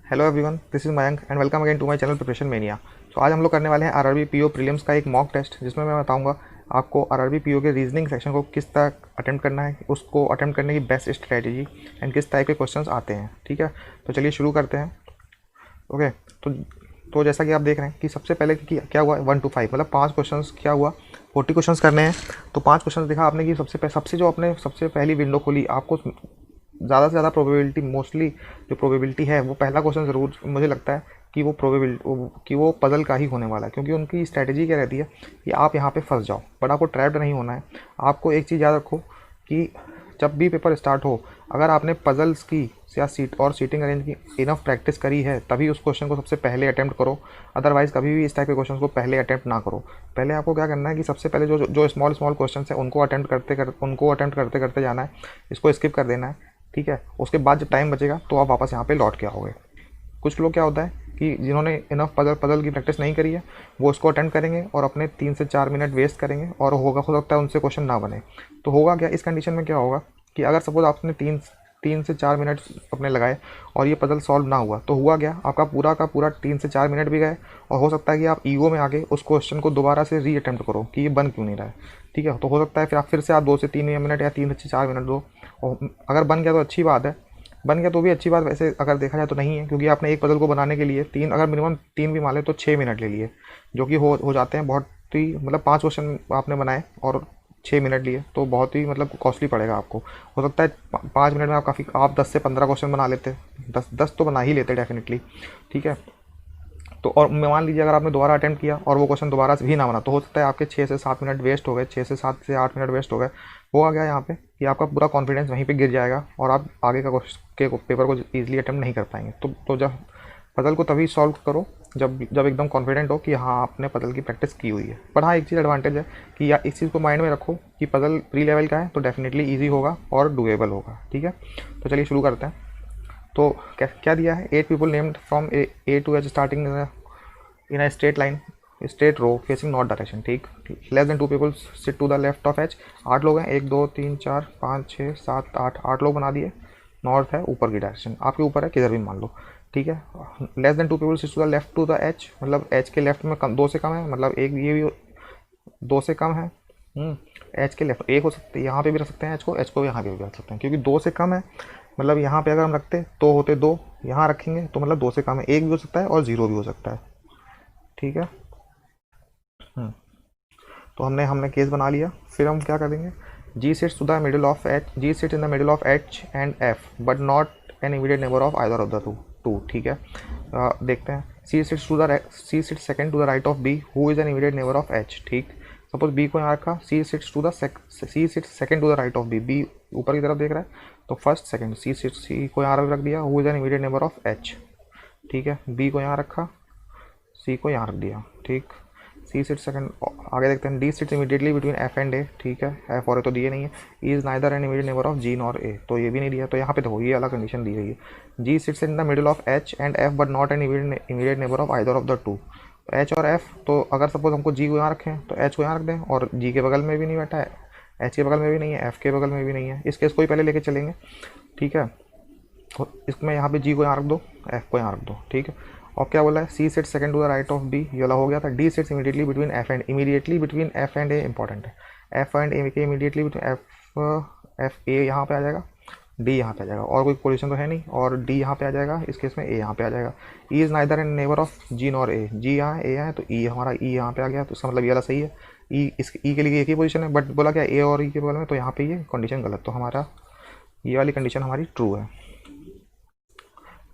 Hello everyone, this is Mayank and welcome again to my channel Preparation Mania. तो आज हम लोग करने वाले हैं आरआरबी पीओ प्रीलिम्स का एक मॉक टेस्ट, जिसमें मैं बताऊंगा आपको आरआरबी पीओ के रीजनिंग सेक्शन को किस तरह अटेम्प्ट करना है, उसको अटेम्प्ट करने की बेस्ट स्ट्रेटेजी एंड किस टाइप के क्वेश्चंस आते हैं। ठीक है, तो चलिए शुरू करते हैं। ओके, तो जैसा कि आप देख रहे हैं कि सबसे पहले क्या हुआ, 1 to 5 मतलब 5 क्वेश्चंस क्या हुआ, 40 क्वेश्चंस करने हैं। तो 5 क्वेश्चंस देखा आपने कि सबसे जो आपने सबसे पहली विंडो खोली, आपको ज़्यादा से ज़्यादा प्रोबेबिलिटी, मोस्टली जो प्रोबेबिलिटी है वो पहला क्वेश्चन ज़रूर मुझे लगता है कि वो प्रोबेबिलिटी कि वो पजल का ही होने वाला है, क्योंकि उनकी स्ट्रैटेजी क्या रहती है कि आप यहाँ पे फंस जाओ, बट आपको ट्रैप्ड नहीं होना है। आपको एक चीज़ याद रखो कि जब भी पेपर स्टार्ट हो, अगर आपने पजल्स की या सीटिंग अरेंज की इनफ प्रैक्टिस करी है, तभी उस क्वेश्चन को सबसे पहले अटैम्प्ट करो। अदरवाइज़ कभी भी इस टाइप के क्वेश्चन को पहले अटैम्प्ट ना करो। पहले आपको क्या करना है कि सबसे पहले जो स्मॉल स्मॉल क्वेश्चन है उनको अटैम्प्ट करते करते जाना है, इसको स्किप कर देना है। ठीक है, उसके बाद जब टाइम बचेगा तो आप वापस यहाँ पे लौट के आओगे। कुछ लोग क्या होता है कि जिन्होंने इनफ पजल की प्रैक्टिस नहीं करी है, वो उसको अटेम्प्ट करेंगे और अपने 3 से 4 मिनट वेस्ट करेंगे, और हो सकता है उनसे क्वेश्चन ना बने। तो होगा क्या इस कंडीशन में, क्या होगा कि अगर सपोज आपने 3 से 4 मिनट अपने लगाए और ये पजल सॉल्व ना हुआ, तो हुआ क्या, आपका पूरा का पूरा 3 से 4 मिनट भी गए, और हो सकता है कि आप ईगो में आके उस क्वेश्चन को दोबारा से री अटेम्प्ट करो कि ये बन क्यों नहीं रहा है। ठीक है, तो हो सकता है फिर से आप 2 से 3 मिनट या 3 से 4 मिनट दो, और अगर बन गया तो अच्छी बात है, बन गया तो भी अच्छी बात वैसे अगर देखा जाए तो नहीं है, क्योंकि आपने एक पजल को बनाने के लिए अगर मिनिमम 3 भी मान ले तो 6 मिनट ले लिए, जो कि हो जाते हैं बहुत ही, मतलब 5 क्वेश्चन आपने बनाए और 6 मिनट लिए, तो बहुत ही मतलब कॉस्टली पड़ेगा आपको। हो सकता है 5 मिनट में आप 10 से 15 क्वेश्चन बना लेते, 10 तो बना ही लेते डेफिनेटली। ठीक है, तो और मान लीजिए अगर आपने दोबारा अटेम्प्ट किया और वो क्वेश्चन दोबारा से भी ना बना, तो हो सकता है आपके 6 से 7 मिनट वेस्ट हो गए, 6 से 7 से 8 मिनट वेस्ट हो गए। वो आ गया यहाँ पे कि आपका पूरा कॉन्फिडेंस वहीं पे गिर जाएगा और आप आगे के पेपर को ईजिली अटेम्प्ट नहीं कर पाएंगे। तो जब पजल को तभी सॉल्व करो जब एकदम कॉन्फिडेंट हो कि हाँ आपने पजल की प्रैक्टिस की हुई है। पर हाँ, एक चीज़ एडवांटेज है कि या इस चीज़ को माइंड में रखो कि पजल प्री लेवल का है तो डेफिनेटली ईजी होगा और डुएबल होगा। ठीक है, तो चलिए शुरू करते हैं। तो क्या दिया है, 8 people named from A to H starting in a straight row facing north direction. ठीक, less than 2 people sit to the left of H. 8 लोग हैं, 1 2 3 4 5 6 7 8 लोग बना दिए। नॉर्थ है ऊपर की डायरेक्शन, आपके ऊपर है, किधर भी मान लो। ठीक है, less than 2 people sit to the left to the H, मतलब एच के लेफ्ट में कम 2 से कम है, मतलब एक ये भी 2 से कम है। एच के लेफ्ट एक हो सकते हैं, यहाँ पे भी रख सकते हैं एच को यहाँ पे भी रख सकते हैं, क्योंकि 2 से कम है। मतलब यहाँ पे अगर हम रखते तो होते 2, यहाँ रखेंगे तो मतलब 2 से कम है, एक भी हो सकता है और 0 भी हो सकता है। ठीक है, तो हमने केस बना लिया। फिर हम क्या करेंगे, G sits to the middle of H, G sits in the middle of H and F but not an immediate neighbour of either of the two. ठीक है, देखते हैं। C sits second to the right of B who is an immediate neighbour of H. ठीक, suppose B को यहाँ रखा, C sits second to the right of B ऊपर की तरफ देख रहा है, तो फर्स्ट सेकंड सी को यहाँ रख दिया, who is an immediate neighbour of H. ठीक है, बी को यहाँ रखा, सी को यहाँ रख दिया। ठीक, सी सिट सेकंड, आगे देखते हैं। D sits immediately between F and A. ठीक है, एफ और ए तो दिए नहीं है। E is neither an immediate neighbour of G nor A, तो ये भी नहीं दिया। तो यहाँ पे देखो ये अलग कंडीशन दी गई है, G sits in the middle of H and F but not an immediate neighbour of either of the two. H और एफ, तो अगर सपोज हमको जी को यहाँ रखें तो एच को यहाँ रख दें, और जी के बगल में भी नहीं बैठा है, एच के बगल में भी नहीं है, एफ के बगल में भी नहीं है, इस केस को ही पहले लेके चलेंगे। ठीक है, तो इसमें यहाँ पे जी को यहाँ रख दो, एफ को यहाँ रख दो। ठीक है, और क्या बोला है, C sit second to the right of B, ये वाला हो गया था। D sits immediately between F and A important है, एफ एंड ए के इमीडिएटली बिटवीन एफ ए यहाँ पे आ जाएगा, डी यहाँ पे आ जाएगा, और कोई पोजीशन तो है नहीं, और डी यहाँ पे आ जाएगा, इस केस में ए यहाँ पे आ जाएगा। E is neither an neighbour of G nor A, G यहाँ है, ए यहाँ है, तो ई हमारा ई यहाँ पे आ गया, तो इसका मतलब ये वाला सही है। ई इस ई के लिए एक ही पोजीशन है, बट बोला क्या ए और ई के बगल में, तो यहाँ पे ये कंडीशन गलत, तो हमारा ये वाली कंडीशन हमारी ट्रू है।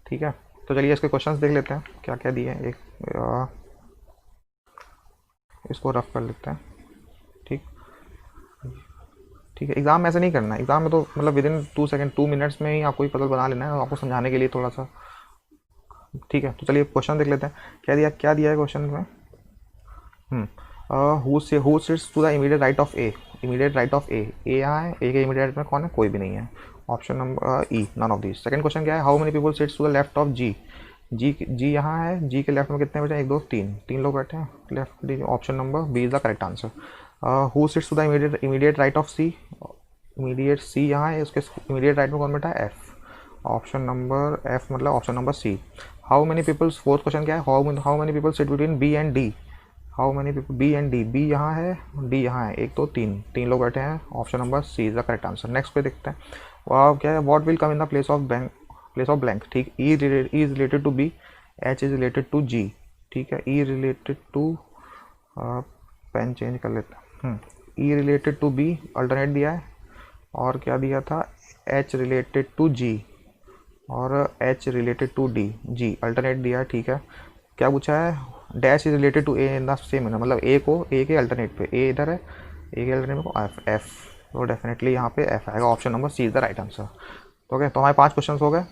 ठीक है, तो चलिए इसके क्वेश्चंस देख लेते हैं क्या क्या दिए हैं। इसको रफ कर लेते हैं। ठीक, ठीक है, एग्ज़ाम में ऐसे नहीं करना है, एग्ज़ाम में तो मतलब विद इन 2 मिनट्स में ही आपको ही पजल बना लेना है, आपको समझाने के लिए थोड़ा सा। ठीक है, तो चलिए क्वेश्चन देख लेते हैं क्या दिया है क्वेश्चन में। Who sits to the immediate right of A, immediate right of A यहाँ है, ए के इमीडिएट में कौन है, कोई भी नहीं है, option number E, none of this. Second question क्या है, how many people sits to the left of G, G यहाँ है, जी के लेफ्ट में कितने बचे, 1 2 3 लोग बैठे हैं left, option number B is the correct answer. Who sits to the immediate right of C, immediate C यहाँ है, उसके इमीडिएट राइट में कौन बैठा है, एफ, ऑप्शन नंबर एफ मतलब option number C. How many peoples, fourth question क्या है, how many people sit between B and D. How many people B and D, B यहाँ है डी यहाँ है, एक दो तीन, तीन लोग बैठे हैं, option number C is the correct answer. Next पे देखते हैं वह क्या है, what will come in the place of bank, place of blank. ठीक, E is related to B, H is related to G. ठीक है, E related to, pen change कर लेते हैं, E related to B alternate दिया है, और क्या दिया था, एच रिलेटेड टू जी और H related to D, G alternate दिया है। ठीक है, क्या पूछा है, dash is related to A in the same, मतलब ए को, ए के अल्टरनेट पे, ए इधर है, ए के अल्टरनेट को एफ, एफ, तो डेफिनेटली यहाँ पे एफ आएगा, option number C is the right answer. Okay, तो हमारे 5 क्वेश्चन हो गए।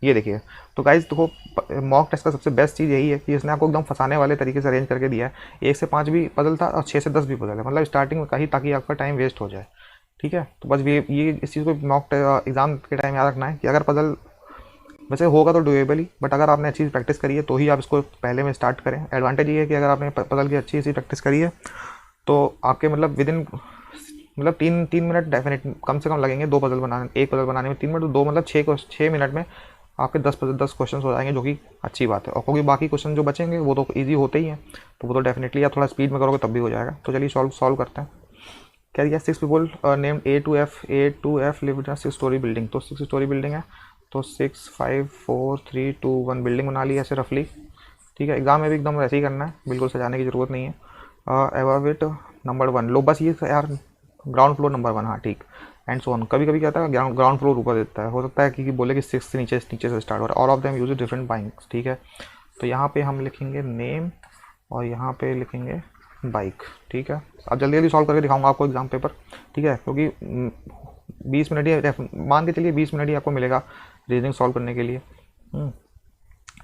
ये देखिए, तो गाइज देखो मॉक टेस्ट का सबसे बेस्ट चीज़ यही है कि इसने आपको एकदम फंसाने वाले तरीके से अरेंज करके दिया है। 1 से 5 भी पजल था और 6 से 10 भी पजल है, मतलब स्टार्टिंग में कहीं, ताकि आपका टाइम वेस्ट हो जाए। ठीक है, तो बस ये इस चीज़ को मॉक एग्जाम के टाइम याद रखना है कि अगर पजल वैसे होगा तो डुएबल ही, बट अगर आपने अच्छी प्रैक्टिस करी है तो ही आप इसको पहले में स्टार्ट करें। एडवांटेज ये है कि अगर आपने पजल की अच्छी सी प्रैक्टिस करी है तो आपके मतलब विद इन, मतलब 3 मिनट डेफिनेट कम से कम लगेंगे 2 पजल बनाने, एक पजल बनाने में 3 मिनट, तो 2 मतलब 6 मिनट में आपके 10 क्वेश्चन हो जाएंगे, जो कि अच्छी बात है। और क्योंकि बाकी क्वेश्चन जो बचेंगे वो तो ईजी होते ही हैं, तो वो तो डेफिनेटली आप थोड़ा स्पीड में करोगे तब भी हो जाएगा। तो चलिए सॉल्व करते हैं। क्या दिया, 6 people named A to F live in 6 storey building. तो 6 स्टोरी बिल्डिंग है, तो 6 5 4 3 2 1 बिल्डिंग बना ली ऐसे रफली। ठीक है, एग्जाम में भी एकदम ऐसे ही करना है, बिल्कुल सजाने की जरूरत नहीं है। एवर इट नंबर 1 लो, बस ये यार ग्राउंड फ्लोर नंबर 1, हाँ ठीक, एंड सो ऑन। कभी कभी क्या होता है ग्राउंड फ्लोर ऊपर देता है, हो सकता है कि बोले कि 6 से नीचे से स्टार्ट हो रहा है। All of them use different bikes. ठीक है, तो यहाँ पे हम लिखेंगे नेम और यहाँ पे लिखेंगे बाइक। ठीक है, अब जल्दी जल्दी सॉल्व करके दिखाऊंगा आपको एग्जाम पेपर। ठीक है, क्योंकि 20 मिनट ही मान के चलिए, 20 मिनट ही आपको मिलेगा रीजनिंग सॉल्व करने के लिए।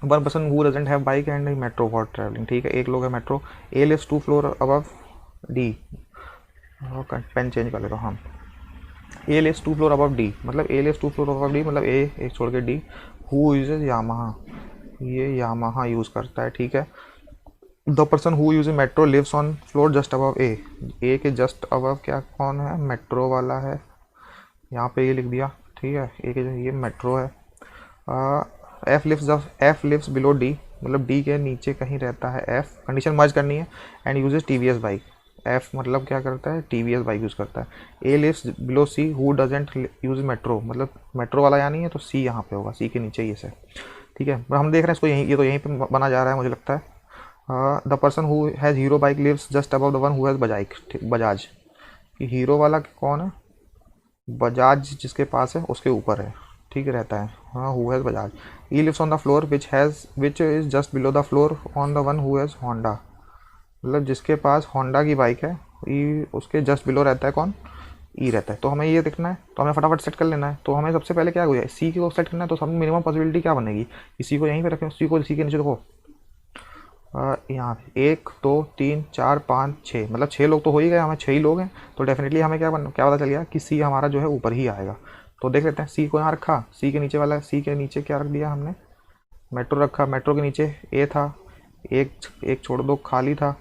1 person who doesn't have bike and metro for travelling. ठीक है, एक लोग है metro, A lives 2 floor above D, pen change कर लेता हूँ, हाँ, A lives 2 floor above D, मतलब A lives 2 floor above D, मतलब ए एक छोड़ के डी। हु यूजेज यामाहा, ये यामाहा यूज़ करता है। ठीक है, the person who use metro lives on floor just above ए, ए के जस्ट अबव क्या कौन है, मेट्रो वाला है, यहाँ पे ये लिख दिया। ठीक है, ए के ये मेट्रो है। एफ लिव्स बिलो डी, मतलब डी के नीचे कहीं रहता है एफ, कंडीशन मर्ज करनी है, and uses TVS bike. F मतलब क्या करता है, टीवीएस बाइक यूज़ करता है। A lives below C who doesn't use metro, मतलब मेट्रो वाला यहाँ नहीं है, तो सी यहाँ पे होगा, सी के नीचे ये से। ठीक है, पर हम देख रहे हैं इसको यहीं, ये तो यहीं पे बना जा रहा है मुझे लगता है। The person who has Hero bike lives just above the one who has Bajaj. कि हीरो वाला कौन है, बजाज जिसके पास है उसके ऊपर है। ठीक रहता है, हाँ, who has Bajaj. E lives on the floor which is just below the floor on the one who has Honda, मतलब जिसके पास होंडा की बाइक है, ई उसके जस्ट बिलो रहता है कौन, ई रहता है। तो हमें ये देखना है, तो हमें फटाफट सेट कर लेना है। तो हमें सबसे पहले क्या हो जाए, सी को सेट करना है, तो सब मिनिमम पॉसिबिलिटी क्या बनेगी, सी को यहीं पे रखें, सी को सी के नीचे देखो, यहाँ 1 2 3 4 5 6, मतलब 6 लोग तो हो ही गए, हमें 6 ही लोग हैं, तो डेफिनेटली हमें क्या पता चल गया कि सी हमारा जो है ऊपर ही आएगा। तो देख लेते हैं, सी को यहाँ रखा, सी के नीचे वाला, सी के नीचे क्या रख दिया हमने, मेट्रो रखा, मेट्रो के नीचे ए था, एक छोड़ दो खाली था।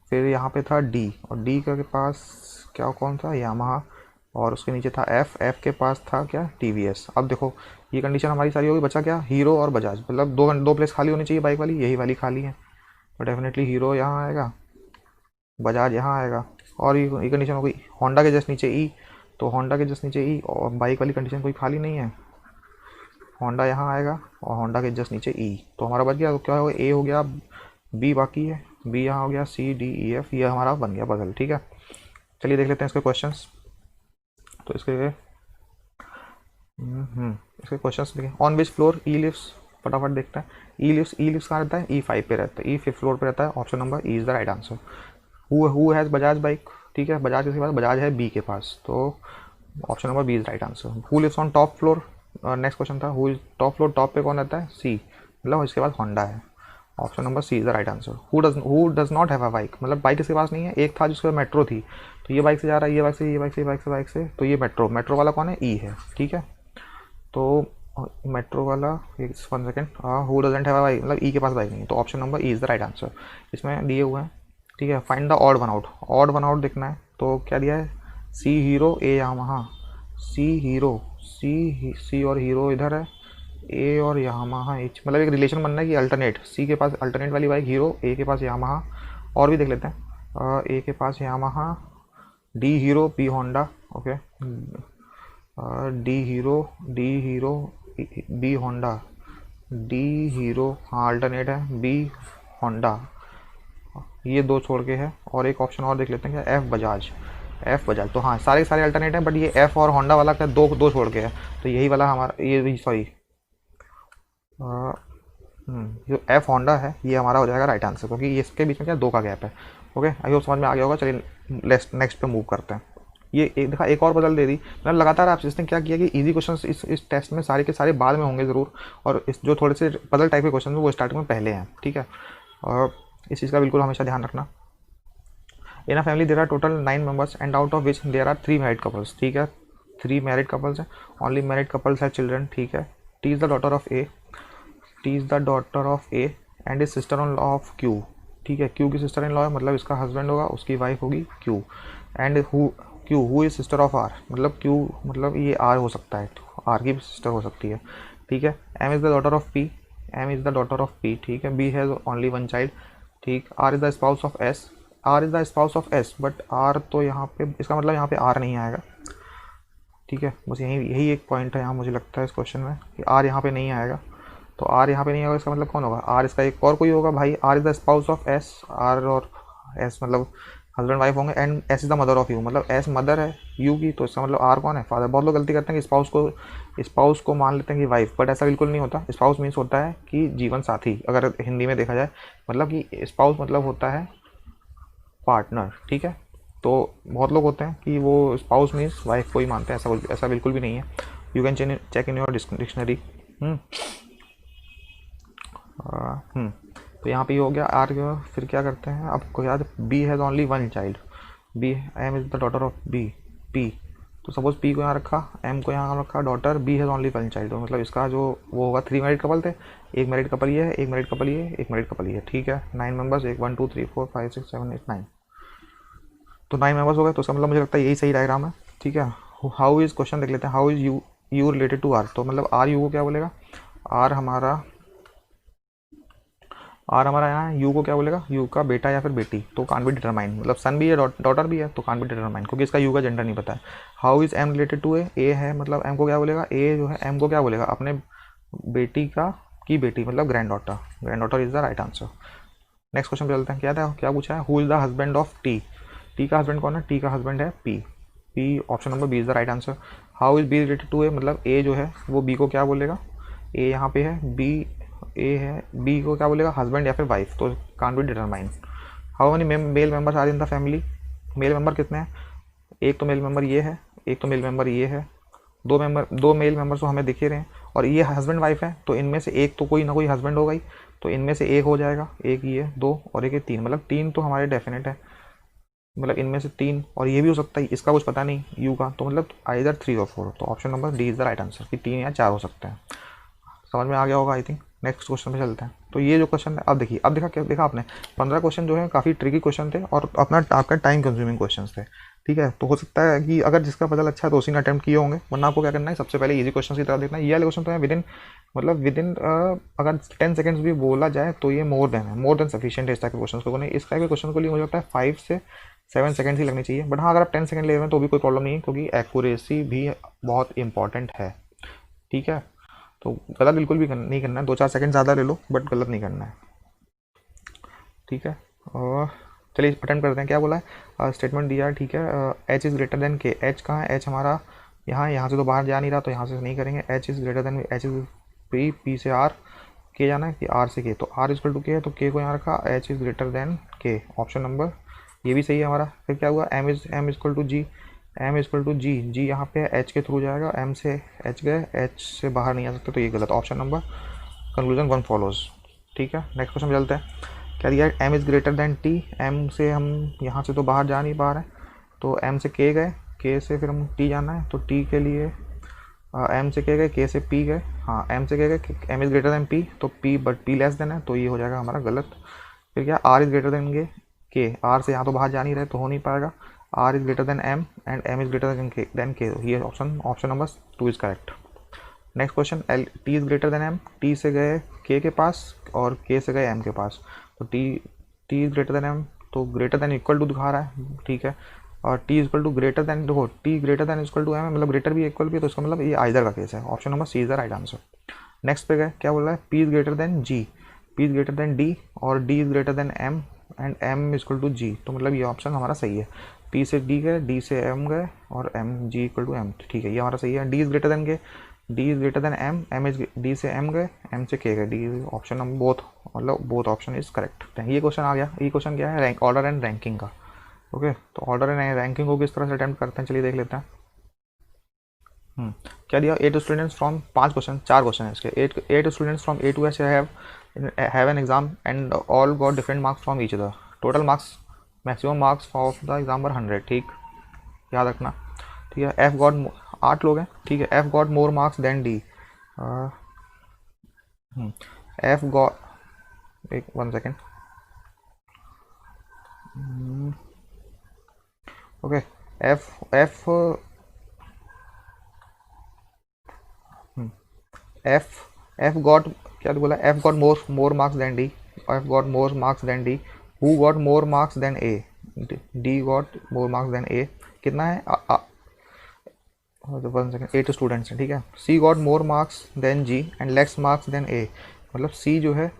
फिर यहाँ पे था डी, और डी के पास क्या कौन था, यामाहा, और उसके नीचे था एफ, एफ के पास था क्या, टीवीएस। अब देखो ये कंडीशन हमारी सारी होगी, बचा क्या, हीरो और बजाज, मतलब दो प्लेस खाली होनी चाहिए बाइक वाली, यही वाली खाली है, तो डेफिनेटली हीरो यहाँ आएगा, बजाज यहाँ आएगा, और ये कंडीशन हो गई होंडा के जस्ट नीचे ई, तो होंडा के जस्ट नीचे ई, और बाइक वाली कंडीशन कोई खाली नहीं है, होंडा यहाँ आएगा और होंडा के जस्ट नीचे ई, तो हमारा बच गया, तो क्या होगा, ए हो गया, बी बाकी है, बी यहाँ हो गया, सी डी ई एफ, ये हमारा बन गया पजल। ठीक है, चलिए देख लेते हैं इसके क्वेश्चंस। तो इसके क्वेश्चंस देखें, on which floor E lives, फटाफट देखते हैं, ई लिव्स कहाँ रहता है, E5 पे रहता है, E5 फ्लोर पे रहता है, option number E is the right answer. Who has Bajaj bike, ठीक है, बजाज किसके पास, बजाज है बी के पास, तो option number B is right answer. Who lives on top floor, next question था, who is top floor, top पे कौन रहता है, सी, मतलब इसके पास होंडा है, option number C is the right answer. Who does not have a bike, मतलब बाइक इसके पास नहीं है, एक था जिसके पास मेट्रो थी, तो ये बाइक से जा रहा है, ये बाइक से, ये बाइक से, ये बाइक से, बाइक से, तो ये मेट्रो वाला कौन है, ई है। ठीक है, तो मेट्रो वाला, एक 1 second, who doesn't have a bike, मतलब ई के पास बाइक नहीं है, तो option number E is the right answer, इसमें दिए हुए हैं। ठीक है, find the odd one out देखना है, तो क्या दिया है, सी हीरो ए यामाहा, सी हीरो, सी और हीरो इधर है, ए और यामाहा एच, मतलब एक रिलेशन बनना है कि अल्टरनेट, सी के पास अल्टरनेट वाली बाइक हीरो, ए के पास यामाहा। और भी देख लेते हैं, ए के पास Yamaha, D Hero, B Honda, okay, D Hero B Honda, D Hero, हाँ अल्टरनेट है, बी होंडा, ये दो छोड़ के है। और एक ऑप्शन और देख लेते हैं क्या, एफ बजाज, एफ बजाज। तो हाँ सारे सारे अल्टरनेट हैं, बट ये एफ और होंडा वाला का दो दो छोड़ के है, तो यही वाला हमारा, ये सॉरी, जो एफ होंडा है ये हमारा हो जाएगा राइट आंसर, क्योंकि इसके बीच में क्या दो का गैप है। ओके, आई होप समझ में आ गया होगा। चलिए नेक्स्ट पे मूव करते हैं। ये एक देखा, एक और बदल दे दी, मतलब लगातार आप इसने क्या किया कि इजी क्वेश्चन इस टेस्ट में सारे के सारे बाद में होंगे ज़रूर, और इस जो थोड़े से पजल टाइप के क्वेश्चन वो स्टार्टिंग में पहले हैं, ठीक है। और इस चीज़ का बिल्कुल हमेशा ध्यान रखना। In a family there are total 9 members and out of which there are 3 married couples, ठीक है, 3 मैरिड कपल्स हैं, only married couples have children, ठीक है। T is the daughter of A, T is the daughter of A and is sister in law of Q, ठीक है। Q की sister in law है, मतलब इसका हस्बैंड होगा, उसकी वाइफ होगी Q. And who is sister of R, मतलब क्यू मतलब ये आर हो सकता है, आर की भी सिस्टर हो सकती है, ठीक है। M is the daughter of P, M is the daughter of P, ठीक है। B has only one child, ठीक। R is the spouse of S, R is the spouse of S, but R तो यहाँ पे इसका मतलब यहाँ पे आर नहीं आएगा, ठीक है। बस यही एक पॉइंट है यहाँ, मुझे लगता है इस क्वेश्चन में कि आर यहाँ पे नहीं आएगा। तो आर यहाँ पे नहीं होगा, इसका मतलब कौन होगा, आर इसका एक और कोई होगा भाई। R is the spouse of S, R और एस मतलब हस्बैंड वाइफ होंगे, and S is the mother of U, मतलब एस मदर है यू की, तो इसका मतलब आर कौन है, फादर। बहुत लोग गलती करते हैं कि स्पाउस को मान लेते हैं कि वाइफ, बट ऐसा बिल्कुल नहीं होता। स्पाउस मीन्स होता है कि जीवन साथी, अगर हिंदी में देखा जाए, मतलब कि स्पाउस मतलब होता है पार्टनर, ठीक है। तो बहुत लोग होते हैं कि वो स्पाउस मीन्स वाइफ को ही मानते हैं, ऐसा बिल्कुल भी नहीं है। You can check in your dictionary. तो यहाँ पे हो गया आर। फिर क्या करते हैं आपको याद, B has only one child, B, M is the daughter of B, P. तो सपोज पी को यहाँ रखा, एम को यहाँ रखा daughter, B has only one child, तो मतलब इसका जो वो होगा 3 मैरिड कपल थे, एक मैरिड कपल ये है, एक मैरिड कपल ये, एक मैरिड कपल ये, ठीक है। 9 मेंबर्स, 1 2 3 4 5 6 7 8 9, तो 9 मेंबर्स हो गए। तो इसका मतलब मुझे लगता है यही सही डायग्राम है, ठीक है। हाउ इज़, क्वेश्चन देख लेते हैं, how is U related to R, तो मतलब आर यू को क्या बोलेगा, आर हमारा यहाँ है, यू को क्या बोलेगा, यू का बेटा या फिर बेटी, तो कान बी डिटरमाइन, मतलब सन भी है डॉटर भी है, तो कान बी डिटरमाइन, क्योंकि इसका यू का जेंडर नहीं पता है। How is M related to A है, मतलब एम को क्या बोलेगा, ए जो है एम को क्या बोलेगा, अपने बेटी की बेटी, मतलब granddaughter is the right answer. Next question पे चलते हैं। क्या पूछा है, who is the husband of T, T का हस्बैंड कौन है, टी का हस्बैंड है P, option number B is the right answer. How is B related to A, मतलब ए जो है वो बी को क्या बोलेगा, ए यहाँ पे है, बी ए है, बी को क्या बोलेगा, हस्बैंड या फिर वाइफ, तो can be determine. How many male members are in the family, male member कितने हैं, एक तो मेल मेंबर ये है, एक तो मेल मेंबर ये है, दो मेल मेंबर्स तो हमें दिख ही रहे हैं, और ये हस्बैंड वाइफ है, तो इनमें से एक तो कोई ना कोई हस्बैंड होगा ही, तो इनमें से एक हो जाएगा, एक ये 2 और एक ये 3, मतलब 3 तो हमारे डेफिनेट है, मतलब इनमें से 3, और ये भी हो सकता है, इसका कुछ पता नहीं यू का, तो मतलब आइदर 3 और 4, तो option number D is the right answer, कि 3 या 4 हो सकते हैं। समझ में आ गया होगा आई थिंक। नेक्स्ट क्वेश्चन पे चलते हैं। तो ये जो क्वेश्चन है, अब देखिए, अब देखा आपने 15 क्वेश्चन जो है काफ़ी ट्रिकी क्वेश्चन थे, और आपका टाइम कंज्यूमिंग क्वेश्चन थे, ठीक है। तो हो सकता है कि अगर जिसका पजल अच्छा है तो उसी ने अटैम्प्ट किए होंगे, वरना आपको क्या करना है, सबसे पहले इजी क्वेश्चन की तरफ देखना है। ये वाले क्वेश्चन तो है विदिन अगर 10 सेकंड्स भी बोला जाए तो ये मोर देन सफिशिएंट है इस टाइप के क्वेश्चन को। नहीं, इस टाइप के क्वेश्चन को लिए मुझे लगता है 5 से 7 सेकंड्स ही लगनी चाहिए, बट हाँ अगर आप 10 सेकंड ले रहे हैं तो भी कोई प्रॉब्लम नहीं है, क्योंकि एक्यूरेसी भी बहुत इंपॉर्टेंट है, ठीक है। तो गलत बिल्कुल भी नहीं करना है, 2-4 सेकंड ज़्यादा ले लो बट गलत नहीं करना है, ठीक है। और चलिए अटेम्प्ट करते हैं। क्या बोला है, स्टेटमेंट दिया है, ठीक है। एच इज़ ग्रेटर देन के, एच कहाँ है, एच हमारा यहाँ से तो बाहर जा नहीं रहा, तो यहाँ से नहीं करेंगे। H is greater then, H is P से आर, के जाना है कि आर से के, तो आर इक्वल टू के है, तो के को यहाँ रखा, H is greater than K, option number ये भी सही है हमारा। फिर क्या हुआ, M equal to G, M equal to G, G यहाँ पे एच के थ्रू जाएगा, एम से एच गए, एच से बाहर नहीं आ सकते, तो ये गलत, ऑप्शन नंबर कंक्लूजन 1 फॉलोज, ठीक है। नेक्स्ट क्वेश्चन चलते हैं। क्या दिया है, M is greater than T, M से हम यहाँ से तो बाहर जा नहीं पा रहे, तो एम से के गए, के से फिर हम टी जाना है, तो टी के लिए एम से के गए, के से पी गए, हाँ एम से के गए, M is greater than P, तो P but P less than है, तो ये हो जाएगा हमारा गलत। फिर क्या, R is greater than K, R से यहाँ तो बाहर जा नहीं रहे तो हो नहीं पाएगा, R is greater than M and M is greater than K, ये option number 2 is correct. Next question, L T is greater than M, T से गए के पास और के से गए एम के पास, तो T is greater than M, तो ग्रेटर देन इक्वल टू दिखा रहा है, ठीक है, और T is equal to greater than, देखो T greater than equal to M मतलब ग्रेटर भी इक्वल भी है, तो इसका मतलब ये आइदर का केस है, option number C is the right answer. Next पे गए, क्या बोल रहा है, P is greater than G, P is greater than D और D is greater than M and M equal to G, तो मतलब ये ऑप्शन हमारा सही है। पी से डी गए, डी से एम गए और M G equal to M, ठीक है, ये हमारा सही है। D is greater than K, D is greater than M, M is D से एम गए, एम से के गए, डी ऑप्शन नंबर बोथ, मतलब बोथ ऑप्शन इज करेक्ट। ये क्वेश्चन आ गया। ये क्वेश्चन क्या है, रैंक ऑर्डर एंड रैंकिंग का। ओके, तो ऑर्डर एंड रैंकिंग को किस तरह से अटेम्प्ट करते हैं, चलिए देख लेते हैं। क्या दिया, 8 स्टूडेंट्स फ्रॉम 5 क्वेश्चन, 4 क्वेश्चन है इसके, 8 students from A to H have an exam and all got different marks from each other, total marks maximum marks of the exam were 100, ठीक, याद रखना, ठीक है। एफ गॉट, 8 लोग हैं, ठीक है, F got more marks than D, F got, एक 1 सेकेंड, ओके, एफ गॉट, क्या बोला, F got more marks than D, F got more marks than D, who got more marks than A, D got more marks than A, कितना है 1 second, 8 students हैं, ठीक है। C got more marks than G and less marks than A, मतलब C जो है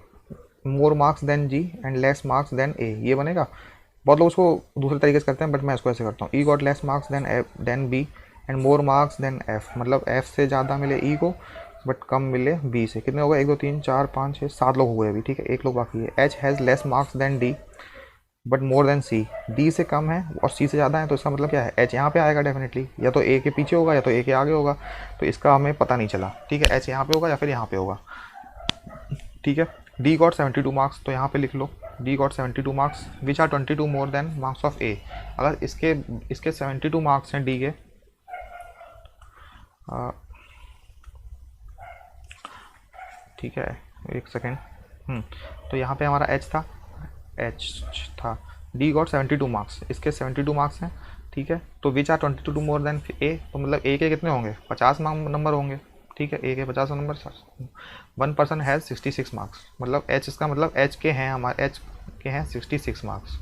more marks than G and less marks than A, ये बनेगा। बहुत लोग उसको दूसरे तरीके से करते हैं, बट मैं इसको ऐसे करता हूँ, E got less marks than B and more marks than F, मतलब एफ से ज़्यादा मिले ई को बट कम मिले बी से। कितने हो गए, 1 2 3 4 5 6 7 लोग हो गए अभी, ठीक है, 1 लोग बाकी है। H has less marks than D but more than C, D से कम है और सी से ज़्यादा है, तो इसका मतलब क्या है, एच यहाँ पे आएगा डेफिनेटली, या तो ए के पीछे होगा या तो ए के आगे होगा, तो इसका हमें पता नहीं चला, ठीक है, एच यहाँ पे होगा या फिर यहाँ पे होगा, ठीक है। डी गॉट 72 मार्क्स, तो यहाँ पे लिख लो D got 72 marks which are 22 more than marks of A, अगर इसके 72 मार्क्स हैं डी के, ठीक है, 1 सेकेंड, तो यहाँ पे हमारा एच था, डी गॉट 72 मार्क्स, इसके 72 मार्क्स हैं, ठीक है, तो विच आर 22 मोर देन ए, तो मतलब ए के कितने होंगे, 50 नंबर होंगे, ठीक है, ए के 50 नंबर, 1 पर्सन हैज़ 66 मार्क्स, मतलब एच, इसका मतलब एच के हैं, हमारे एच के हैं 66 मार्क्स,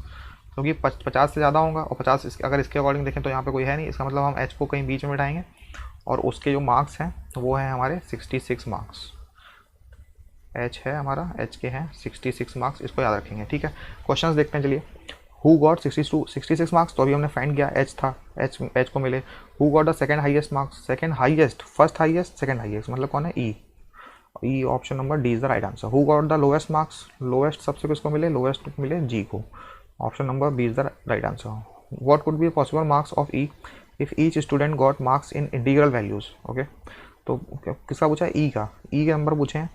क्योंकि 50 से ज़्यादा होगा और 50 अगर इसके अकॉर्डिंग देखें तो यहाँ पे कोई है नहीं, इसका मतलब हम एच को कहीं बीच में बिठाएंगे और उसके जो मार्क्स हैं वो हैं हमारे 66 मार्क्स, एच है हमारा, एच के हैं 66 मार्क्स, इसको याद रखेंगे, ठीक है। क्वेश्चंस देखते हैं, चलिए। हु गॉट 66 मार्क्स, तो अभी हमने फाइंड किया, एच था, एच को मिले। Who got the second highest marks, second highest, first highest, second highest, मतलब कौन है, E option number D is the right answer. Who got the lowest marks, lowest सबसे किसको मिले, लोएस्ट मिले जी को, option number B is the right answer. What could be possible marks of E if each student got marks in integral values, okay, तो किसका पूछा है, ई का, ई के नंबर पूछे हैं,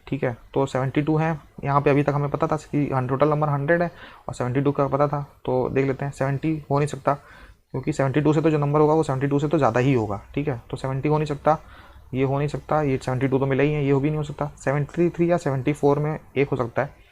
ठीक है, तो 72 है यहाँ पे, अभी तक हमें पता था कि टोटल नंबर 100 है और 72 का पता था, तो देख लेते हैं, 70 हो नहीं सकता क्योंकि 72 से तो जो नंबर होगा वो 72 से तो ज़्यादा ही होगा, ठीक है, तो 70 हो नहीं सकता, ये हो नहीं सकता, ये 72 तो मिला ही है, ये हो भी नहीं हो सकता, 73 या 74 में एक हो सकता है,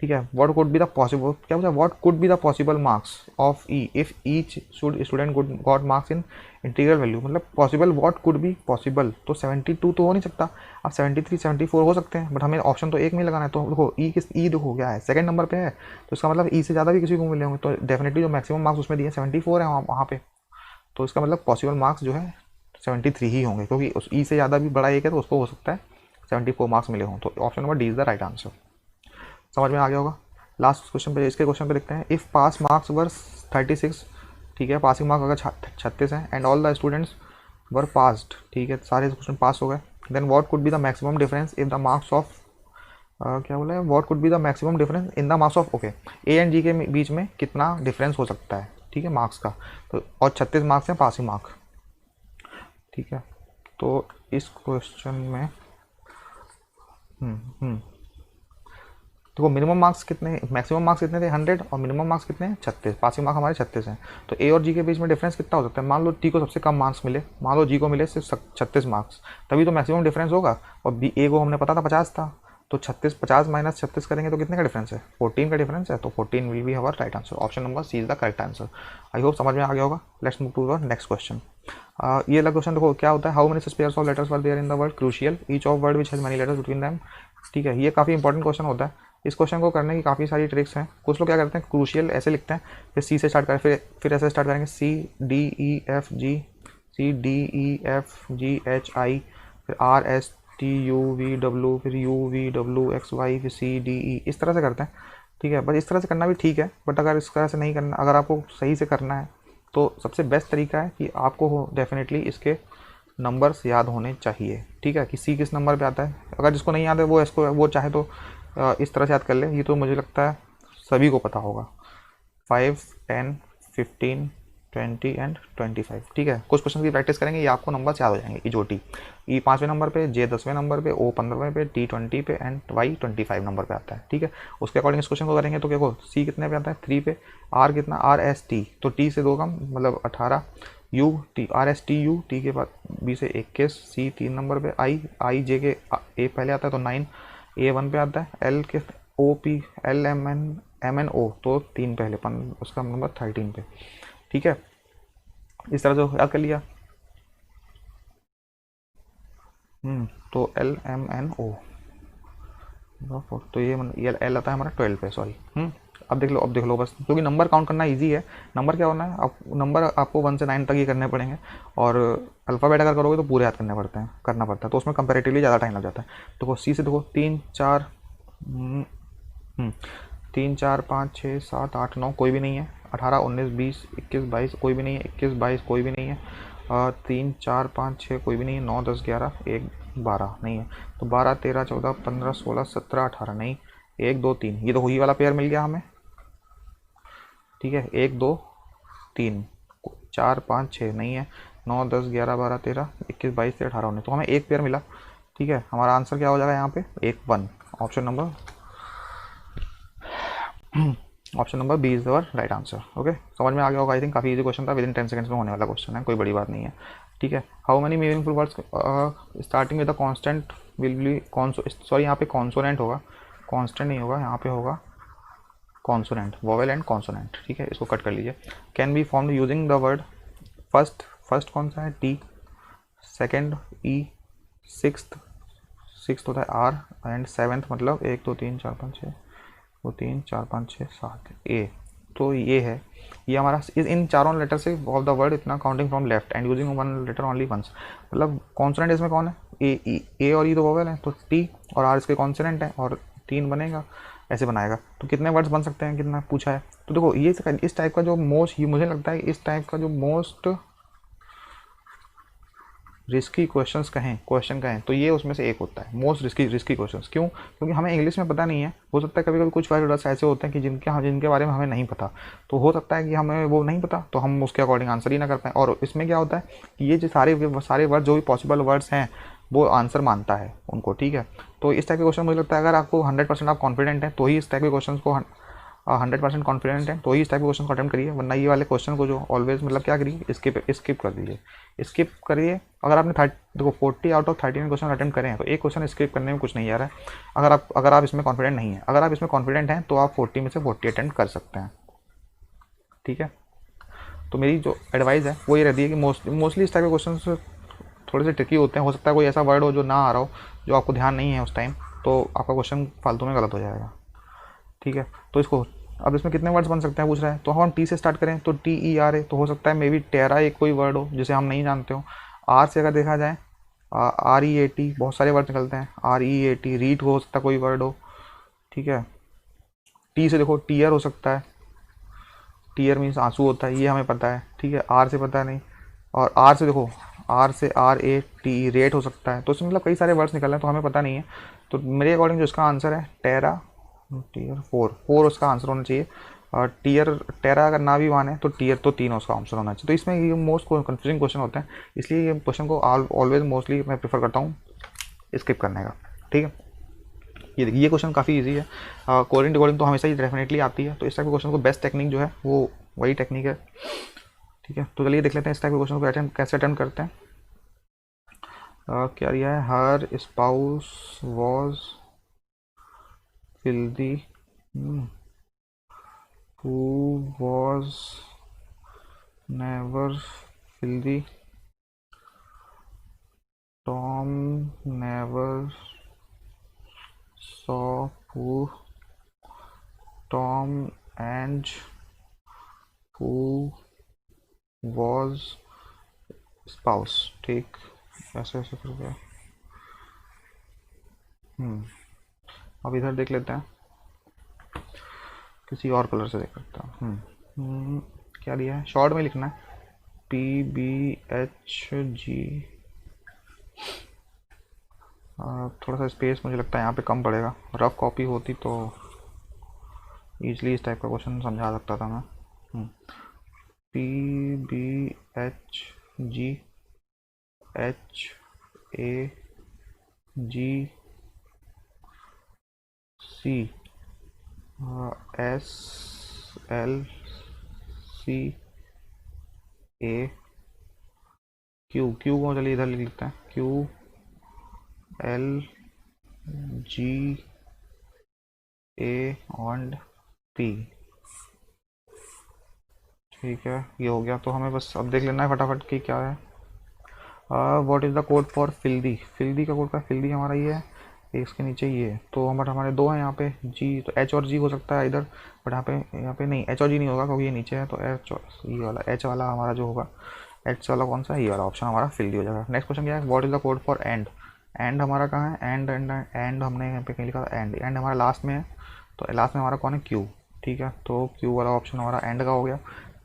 ठीक है। What could be the possible, क्या बोला, what could be the possible marks of E if each student got marks in integral value, मतलब possible, what could be possible, तो 72 तो हो नहीं सकता, अब 73 74 हो सकते हैं, बट हमें ऑप्शन तो एक में लगाना है, तो देखो ई देखो क्या है, सेकंड नंबर पे है, तो इसका मतलब ई से ज़्यादा भी किसी को मिले होंगे, तो डेफिनेटली जो मैक्सिमम मार्क्स उसमें दिए 74 है वहाँ पे, तो इसका मतलब पॉसिबल मार्क्स जो है 73 ही होंगे, क्योंकि उस ई से ज़्यादा भी बड़ा एक है तो उसको हो सकता है 74 मार्क्स मिले हों, तो option number D is the right answer. समझ में आ गया होगा। लास्ट क्वेश्चन पे, इसके क्वेश्चन पे देखते हैं। इफ़ पास मार्क्स वर 36, ठीक है, पासिंग मार्क्स अगर 36 हैं, and all the students were passed, ठीक है, सारे क्वेश्चन पास हो गए, then what could be the maximum difference if the marks of, क्या बोला है, what could be the maximum difference in the marks of, okay, A and G के बीच में कितना डिफरेंस हो सकता है, ठीक है, मार्क्स का, तो और 36 मार्क्स हैं पासिंग मार्क, ठीक है, तो इस क्वेश्चन में तो वो मिनिमम मार्क्स कितने, मैक्सिमम मार्क्स कितने थे 100 और मिनिमम मार्क्स कितने हैं 36, पासिंग मार्क्स हमारे 36 हैं, तो ए और जी के बीच में डिफरेंस कितना हो सकता है, मान लो टी को सबसे कम मार्क्स मिले, मान लो जी को मिले सिर्फ 36 मार्क्स, तभी तो मैक्सिमम डिफरेंस होगा, और बी ए को हमने पता था 50 था, तो 36 50 माइनस 36 करेंगे तो कितने का डिफरेंस है, 14 का डिफरेंस है, तो 14 विल बी हमारा right answer. Option number C is the correct answer. I hope समझ में आ गया होगा। Let's move to the next question. ये वाला क्वेश्चन देखो क्या होता है, how many pairs of letters were there in the word, crucial, each of word which has many letters between them. ठीक है, ये काफ़ी इंपॉर्टेंट क्वेश्चन होता है। इस क्वेश्चन को करने की काफ़ी सारी ट्रिक्स हैं। कुछ लोग क्या करते हैं, क्रूशियल ऐसे लिखते हैं, फिर सी से स्टार्ट करें, फिर ऐसे स्टार्ट करेंगे, C D E F G, C D E F G H I, फिर R S T U V W, फिर U V W X Y, फिर सी डी ई, इस तरह से करते हैं। ठीक है, बस इस तरह से करना भी ठीक है, बट अगर इस तरह से नहीं करना, अगर आपको सही से करना है तो सबसे बेस्ट तरीका है कि आपको डेफिनेटली इसके नंबर्स याद होने चाहिए। ठीक है, कि सी किस नंबर पे आता है, अगर जिसको नहीं याद है वो इसको वो चाहे तो इस तरह से याद कर ले। ये तो मुझे लगता है सभी को पता होगा, 5 10 15 20 एंड 25। ठीक है, कुछ क्वेश्चन की प्रैक्टिस करेंगे, ये आपको नंबर्स याद हो जाएंगे। ई जो टी, ई 5वें नंबर पे, जे 10वें नंबर पे, ओ 15वें पे, टी 20 पे एंड वाई 25 नंबर पे आता है। ठीक है, उसके अकॉर्डिंग इस क्वेश्चन को करेंगे तो देखो सी कितने पे आता है, 3 पे, आर कितना, आर एस टी, तो टी से 2 कम मतलब 18, U T, are S T you, T के बाद बी से 21, सी 3 नंबर पे, आई आई जे के ए पहले आता है तो 9, ए 1 पे आता है, L K O P L M N O तो 3 पहले, उसका नंबर 13 पे। ठीक है, इस तरह से याद कर लिया। तो एल एम एन ओ, तो ये एल आता है हमारा 12 पे, सॉरी। अब देख लो बस, क्योंकि नंबर काउंट करना इजी है। नंबर क्या होना है, आप नंबर आपको 1 से 9 तक ही करने पड़ेंगे, और अल्फ़ाबेट अगर करोगे तो पूरे याद करना पड़ता है, तो उसमें कंपेरेटिवली ज़्यादा टाइम लग जाता है। देखो सी से देखो 3 4 3 4 5 6 7 8 9 कोई भी नहीं है, 18 19 20 21 22 कोई भी नहीं है, 21 22 कोई भी नहीं है, 3 4 5 6 कोई भी नहीं है, 9 10 11 1 12 नहीं है, तो 12 13 14 15 16 17 18 नहीं, 1 2 3, ये तो वही वाला पेयर मिल गया हमें। ठीक है, 1 2 3 4 5 6 नहीं है, 9 10 11 12 13 21 22 23 18 19, तो हमें एक पेयर मिला। ठीक है, हमारा आंसर क्या हो जाएगा यहाँ पे, 1 1। Option number B is the right answer. Okay, समझ में आ गया होगा। आई थिंक काफ़ी इजी क्वेश्चन था, विद इन 10 सेकंड्स में होने वाला क्वेश्चन है, कोई बड़ी बात नहीं है। ठीक है, how many meaningful words starting with the constant will be sorry यहाँ पे कॉन्सोनेंट होगा, कांस्टेंट नहीं होगा, यहाँ पे होगा कॉन्सोनेंट, वोवेल एंड कॉन्सोनेंट। ठीक है, इसको कट कर लीजिए। Can be formed using the word first कौन सा है, टी, सेकेंड ई, सिक्स्थ होता है आर, एंड सेवेंथ मतलब 1 2 3 4 5 6 वो 3 4 5 6 7 ए, तो ये है, ये हमारा इन चारों लेटर से ऑफ द वर्ड इतना counting from left end using one letter only once, मतलब कॉन्सोनेंट इसमें कौन है, ए और ई तो वोवेल है, तो टी और आर इसके कॉन्सोनेंट है, और 3 बनेगा, ऐसे बनाएगा। तो कितने वर्ड्स बन सकते हैं, कितना पूछा है। तो देखो ये इस टाइप का जो मोस्ट, मुझे लगता है इस टाइप का जो मोस्ट रिस्की क्वेश्चन कहें तो ये उसमें से एक होता है, मोस्ट रिस्की क्वेश्चंस। क्यों, क्योंकि हमें इंग्लिश में पता नहीं है, हो सकता है कभी कभी कुछ वर्ड्स ऐसे होते हैं कि जिनके बारे में हमें नहीं पता, तो हो सकता है कि हमें वो नहीं पता तो हम उसके अकॉर्डिंग आंसर ही ना कर पाएँ। और इसमें क्या होता है कि ये जो सारे वर्ड जो भी पॉसिबल वर्ड्स हैं वो आंसर मानता है उनको। ठीक है, तो इस टाइप के क्वेश्चन मुझे लगता है अगर आपको 100% आप कॉन्फिडेंट हैं तो ही इस टाइप के क्वेश्चन को 100% कॉन्फिडेंट है तो ही इस टाइप के क्वेश्चन को अटेम्प्ट करिए, वरना ये वाले क्वेश्चन को जो ऑलवेज मतलब क्या करिए, स्किप कर दीजिए, स्किप करिए। अगर आपने देखो 40 आउट ऑफ 39 क्वेश्चन अटेम्प्ट करें हैं तो एक क्वेश्चन स्किप करने में कुछ नहीं आ रहा है। अगर आप इसमें कॉन्फिडेंट नहीं है, अगर आप इसमें कॉन्फिडेंट हैं तो आप 40 में से 40 अटेम्प्ट कर सकते हैं। ठीक है, तो मेरी जो एडवाइस है वो ये रहती है कि मोस्टली इस टाइप के क्वेश्चन थोड़े से ट्रिकी होते हैं। हो सकता है कोई ऐसा वर्ड हो जो ना आ रहा हो, जो आपको ध्यान नहीं है उस टाइम, तो आपका क्वेश्चन फालतू में गलत हो जाएगा। ठीक है, तो इसको अब इसमें कितने वर्ड्स बन सकते हैं पूछ रहा है, तो हम टी से स्टार्ट करें तो टी ई आर है, तो हो सकता है मे बी टेरा एक कोई वर्ड हो जिसे हम नहीं जानते हो। आर से अगर देखा जाए आर ई ए टी, बहुत सारे वर्ड निकलते हैं, आर ई ए टी, रीट हो सकता है कोई वर्ड हो। ठीक है, टी से देखो टीयर हो सकता है, टीयर मीन्स आंसू होता है, ये हमें पता है। ठीक है, आर से पता नहीं, और आर से देखो आर से आर ए टी, रेट हो सकता है, तो इसमें मतलब कई सारे वर्ड्स निकल रहे हैं तो हमें पता नहीं है। तो मेरे अकॉर्डिंग जो इसका आंसर है टेरा, टीयर 4 उसका आंसर होना चाहिए। और टेरा अगर ना भी माने तो टीयर तो 3 उसका आंसर होना चाहिए। तो इसमें ये मोस्ट कंफ्यूजिंग क्वेश्चन होते हैं, इसलिए ये क्वेश्चन को ऑलवेज मोस्टली मैं प्रेफर करता हूँ स्किप करने का। ठीक है, ये क्वेश्चन काफ़ी इजी है। कोडिंग डिकोडिंग तो हमेशा ही डेफिनेटली आती है, तो इस टाइप के क्वेश्चन को बेस्ट टेक्निक जो है वो वही टेक्निक है। ठीक है, तो चलिए देख लेते हैं इस टाइप के क्वेश्चन को कैसे अटेम्प्ट करते हैं। क्या दिया है, हर spouse was filthy, who was never filthy, Tom never saw poo, Tom and who was spouse। ठीक, ऐसे ऐसे करके अब इधर देख लेते हैं, किसी और कलर से देख सकता हूँ। क्या दिया है, शॉर्ट में लिखना है PBHG। थोड़ा सा स्पेस मुझे लगता है यहाँ पे कम पड़ेगा, रफ कॉपी होती तो ईजली इस टाइप का क्वेश्चन समझा सकता था मैं। PBHG HAGC SLCAQ, क्यू को चलिए इधर लिख लेते हैं, QLGA और P। ठीक है, ये हो गया। तो हमें बस अब देख लेना है फटाफट कि क्या है। What is the code for filthy, filthy का कोड का फिल्दी हमारा ये है, इसके नीचे ये है। तो हमारे दो हैं यहाँ पे जी, तो एच और जी हो सकता है इधर, बट यहाँ पे नहीं, एच और जी नहीं होगा क्योंकि ये नीचे है। तो एच, ये वाला एच वाला हमारा जो होगा, एच वाला कौन सा है, ये वाला ऑप्शन हमारा फिल्दी हो जाएगा। नेक्स्ट क्वेश्चन क्या है, what is the code for and, and हमारा कहाँ है, एंड एंड एंड हमने यहाँ पे कहीं लिखा था एंड, एंड हमारा लास्ट में है। तो लास्ट में हमारा कौन है, क्यू। ठीक है, तो क्यू वाला ऑप्शन हमारा एंड का हो गया।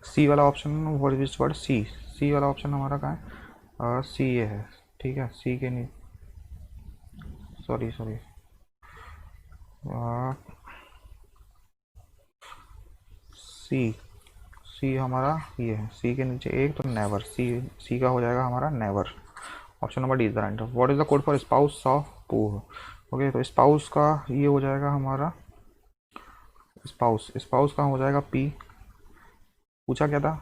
सी वाला ऑप्शन, व्हाट इज वर्ड, सी, सी वाला ऑप्शन हमारा कहाँ है, सी ये है। ठीक है, सी के नीचे, सॉरी सी, सी हमारा ये है, सी के नीचे एक, तो नेवर, सी, सी का हो जाएगा हमारा never. Option number D is the right. What is the code for spouse of Pooh. Okay, तो स्पाउस का ये हो जाएगा हमारा स्पाउस, स्पाउस का हो जाएगा पी। पूछा क्या था,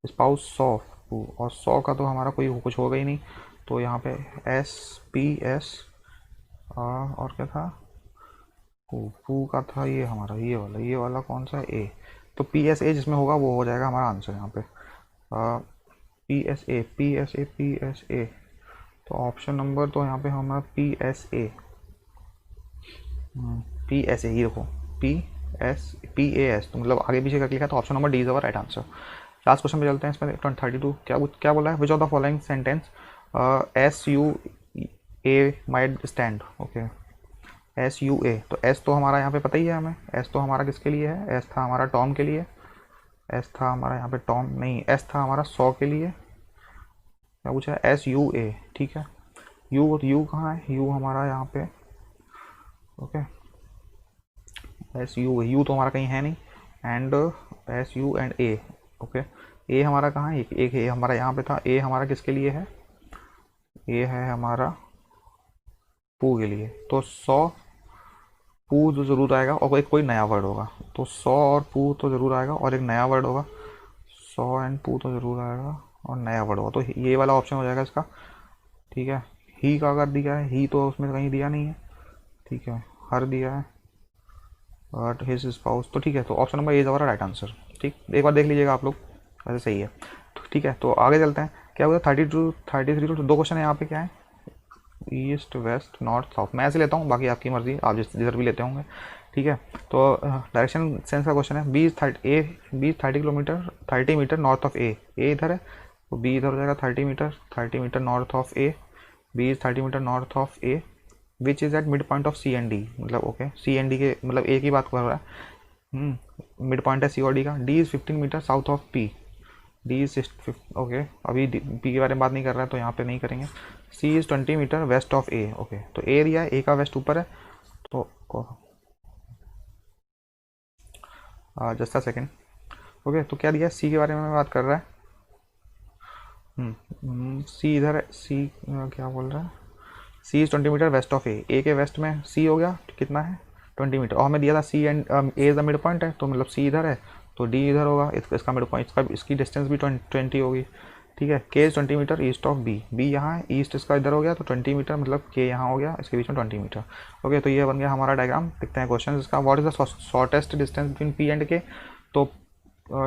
स्पाउस सॉ, और सॉ का तो हमारा कोई कुछ होगा ही नहीं, तो यहाँ पे SPS, और क्या था, पू का था ये हमारा, ये वाला कौन सा है, ए। तो PSA जिसमें होगा वो हो जाएगा हमारा आंसर यहाँ पे, PSA। तो ऑप्शन नंबर तो यहाँ पे हमारा PSA, ये देखो PAS, तो मतलब आगे पीछे करके लिखा, तो option number D is our right answer. Last question पे चलते हैं, इसमें 32 क्या बोला है, which of the following sentence SUA might stand. Okay, SUA, तो S तो हमारा यहाँ पे पता ही है हमें, S तो हमारा किसके लिए है, S था हमारा टॉम के लिए, S था हमारा यहाँ पे टॉम नहीं, S था हमारा 100 के लिए। क्या पूछा है, SUA। ठीक है, U कहाँ है, U हमारा यहाँ पे, ओके, U तो हमारा कहीं है नहीं, and SU and A। Okay, A हमारा कहाँ है, एक A हमारा यहाँ पे था, A हमारा किसके लिए है, A है हमारा पू के लिए। तो 100 पू जो ज़रूर आएगा, और एक कोई नया वर्ड होगा, तो 100 और पू तो ज़रूर आएगा, और एक नया वर्ड होगा, 100 एंड पू तो ज़रूर आएगा और नया वर्ड होगा, तो ये वाला ऑप्शन हो जाएगा इसका। ठीक है, ही का अगर दिया है, ही तो उसमें कहीं दिया नहीं है। ठीक है, हर दिया है, बट हिज स्पाउस, तो ठीक है, तो ऑप्शन नंबर ए इज हमारा राइट आंसर। ठीक, एक बार देख लीजिएगा आप लोग, वैसे सही है। तो ठीक है, तो आगे चलते हैं, क्या हुआ 32 33 तो दो क्वेश्चन है यहाँ पे, क्या है, ईस्ट वेस्ट नॉर्थ साउथ, मैं ऐसे लेता हूँ, बाकी आपकी मर्जी, आप जिधर भी लेते होंगे। ठीक है, तो डायरेक्शन सेंस का क्वेश्चन है, B 30 kilometre 30 metre north of A इधर है, तो बी इधर हो जाएगा 30 metre north of A, B is 30 metre north of A, which is at mid point of C and D, मतलब ओके, सी एंड डी के मतलब ए की बात कर रहा है, मिड पॉइंट है सी और डी का। D is 15 metre south of P, D is okay, अभी पी के बारे में बात नहीं कर रहा है तो यहाँ पे नहीं करेंगे। C is 20 metre west of A. Okay, तो ए एरिया है, ए का वेस्ट ऊपर है, तो जस्ट अ सेकेंड। ओके, तो क्या दिया, सी के बारे में बात कर रहा है, सी इधर है, सी क्या बोल रहा है, सी इज़ 20 मीटर वेस्ट ऑफ ए के वेस्ट में सी हो गया, कितना है 20 मीटर, और हमें दिया था C and A is the mid point है, तो मतलब सी इधर है तो डी इधर होगा, इसका मिड पॉइंट, इसकी डिस्टेंस भी 20 होगी। ठीक है। K is 20 metre east of B, B यहाँ है, ईस्ट इसका इधर हो गया तो 20 मीटर मतलब के यहाँ हो गया, इसके बीच में 20 मीटर। ओके, तो ये बन गया हमारा डायग्राम। देखते हैं क्वेश्चन इसका। What is the shortest distance between P and K. तो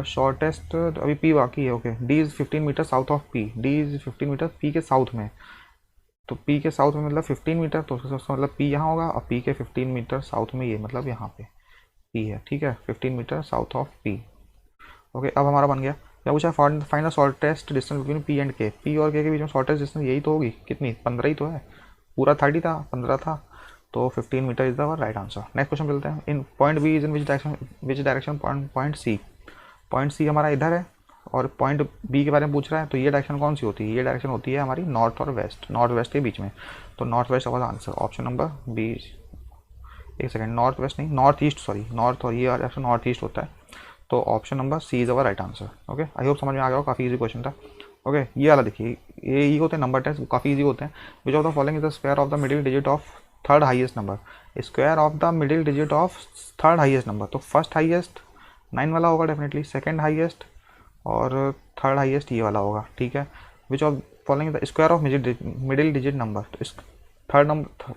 शॉर्टेस्ट अभी पी बाकी है। Okay, D is 15 metre south of P, D is 15 metre P के साउथ में, तो पी के साउथ में मतलब 15 मीटर, तो उसका मतलब पी यहाँ होगा और पी के 15 मीटर साउथ में ये मतलब यहाँ पे पी है। ठीक है, 15 metre south of P. Okay, अब हमारा बन गया क्या पूछा, find the shortest distance between P and K. P और के बीच में शॉर्टेस्ट डिस्टेंस यही तो होगी, कितनी, 15 ही तो है, पूरा 30 था, 15 था, तो 15 metre is the right answer. Next question मिलते हैं। In point B is in which direction point C. Point C हमारा इधर है और पॉइंट बी के बारे में पूछ रहा है, तो ये डायरेक्शन कौन सी होती है, ये डायरेक्शन होती है हमारी नॉर्थ और वेस्ट, नॉर्थ वेस्ट के बीच में, तो नॉर्थ वेस्ट होगा आंसर, ऑप्शन नंबर बी। एक सेकंड, नॉर्थ वेस्ट नहीं, नॉर्थ ईस्ट, सॉरी, नॉर्थ और ये डायरेक्शन नॉर्थ ईस्ट होता है, तो option number C is our right answer. Okay, I hope समझ में आ गया हो, काफ़ी इजी क्वेश्चन था। ओके, ये वाला देखिए, ये होते हैं नंबर टेस्ट, काफ़ी इजी होते हैं। Which of the following is the square of the middle digit of third highest number. Square of the middle digit of third highest number, तो फर्स्ट हाईएस्ट 9 वाला होगा डेफिनेटली, सेकंड हाईएस्ट और third highest ये वाला होगा। ठीक है, which of following the square of middle digit number, तो third number,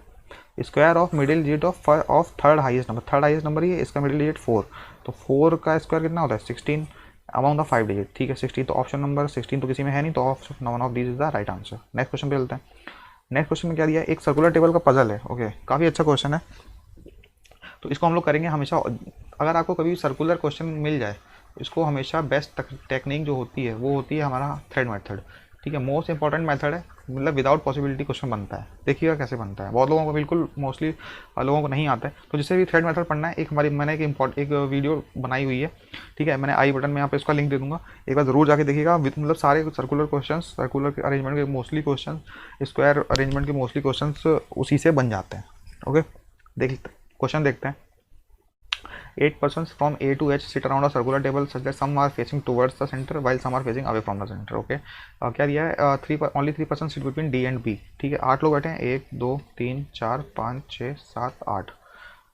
square of middle digit of third highest number, third highest number ये, इसका मिडिल डिजिट 4, तो 4 का स्क्वायर कितना होता है 16 अमाउंट द 5 डिजिट। ठीक है, 16, तो ऑप्शन नंबर 16 तो किसी में है नहीं, तो option one of this is the right answer. Next question पे चलते हैं। नेक्स्ट क्वेश्चन में क्या दिया, एक सर्कुलर टेबल का पजल है। ओके, काफ़ी अच्छा क्वेश्चन है, तो इसको हम लोग करेंगे हमेशा। अगर आपको कभी सर्कुलर क्वेश्चन मिल जाए, इसको हमेशा बेस्ट टेक्निक जो होती है वो होती है हमारा थ्रेड मेथड। ठीक है, मोस्ट इंपॉर्टेंट मेथड है, मतलब विदाउट पॉसिबिलिटी क्वेश्चन बनता है। देखिएगा कैसे बनता है, बहुत लोगों को बिल्कुल मोस्टली लोगों को नहीं आता है, तो जिससे भी थ्रेड मेथड पढ़ना है, एक हमारी मैंने एक वीडियो बनाई हुई है। ठीक है, मैंने आई बटन में यहाँ पे इसका लिंक दे दूंगा, एक बार जरूर जाके देखिएगा। मतलब सारे सर्कुलर क्वेश्चन, सर्कुलर अरेंजमेंट के मोस्टली क्वेश्चन, स्क्वायर अरेंजमेंट के मोस्टली क्वेश्चन उसी से बन जाते हैं। ओके, क्वेश्चन देखते हैं। 8 persons from A to H sit around a circular table such that some are facing towards the center while some are facing away from the center. Okay, क्या दिया है, only 3 persons sit between D and B. ठीक है, 8 लोग बैठे हैं, 1 2 3 4 5 6 7 8,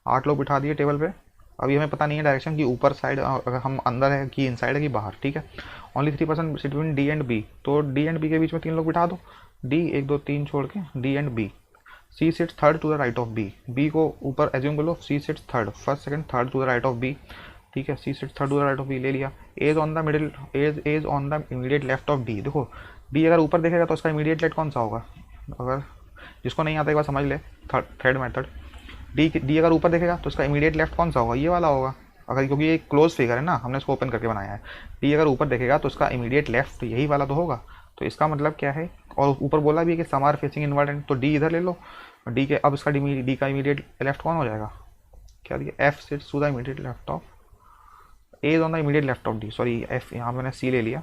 8 लोग बिठा दिए टेबल पे। अभी हमें पता नहीं है डायरेक्शन की ऊपर साइड, अगर हम अंदर है कि इनसाइड है कि बाहर। ठीक है, only 3 person sit between D and B, तो डी एंड बी के बीच में 3 लोग बिठा दो, डी 1 2 3 छोड़ के D and B. C sits third to the right of B, B को ऊपर एज्यूम कर लो, C sits third, first second third to the right of B. ठीक है, C sits third to the right of B ले लिया। A's on the middle, A's on the immediate left of D. देखो D अगर ऊपर देखेगा तो उसका इमीडिएट लेफ्ट कौन सा होगा, अगर जिसको नहीं आता एक बार समझ ले, थर्ड मेथड, डी अगर ऊपर देखेगा तो उसका इमीडिएट लेफ्ट कौन सा होगा, ये वाला होगा, अगर, क्योंकि ये क्लोज फिगर है ना, हमने इसको ओपन करके बनाया है। डी अगर ऊपर देखेगा तो उसका इमीडिएट लेफ्ट यही वाला तो होगा, तो इसका मतलब क्या है, और ऊपर बोला भी है कि some are facing inward and, तो डी इधर ले लो, डी के, अब इसका डी का इमीडिएट लेफ्ट कौन हो जाएगा, क्या दिया, F sits to the immediate left of, A is on the immediate left of D, sorry F यहाँ मैंने सी ले लिया,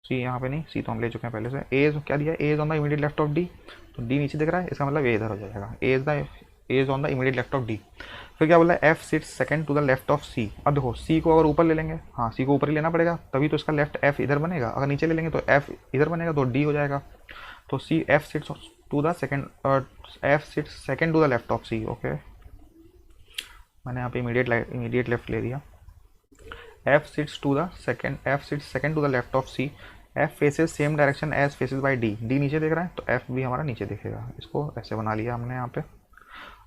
सी यहाँ पे नहीं, सी तो हम ले चुके हैं पहले से। ए क्या दिया, A is on the immediate left of D, तो डी नीचे दिख रहा है, इसका मतलब ए इधर हो जाएगा, A is on the immediate left of D. फिर क्या बोला, F sits second to the left of C. अब देखो सी को अगर ऊपर ले लेंगे, हाँ सी को ऊपर ही लेना पड़ेगा, तभी तो इसका लेफ्ट एफ इधर बनेगा, अगर नीचे ले लेंगे तो एफ इधर बनेगा, तो डी हो जाएगा। तो C F sits to the second, F sits second to the left of C. Okay, मैंने यहाँ पे इमीडिएट लेफ्ट ले दिया। F sits to the second, F sits second to the left of C, F faces same direction as faces by D, D नीचे देख रहा है तो एफ भी हमारा नीचे दिखेगा, इसको ऐसे बना लिया हमने यहाँ पे।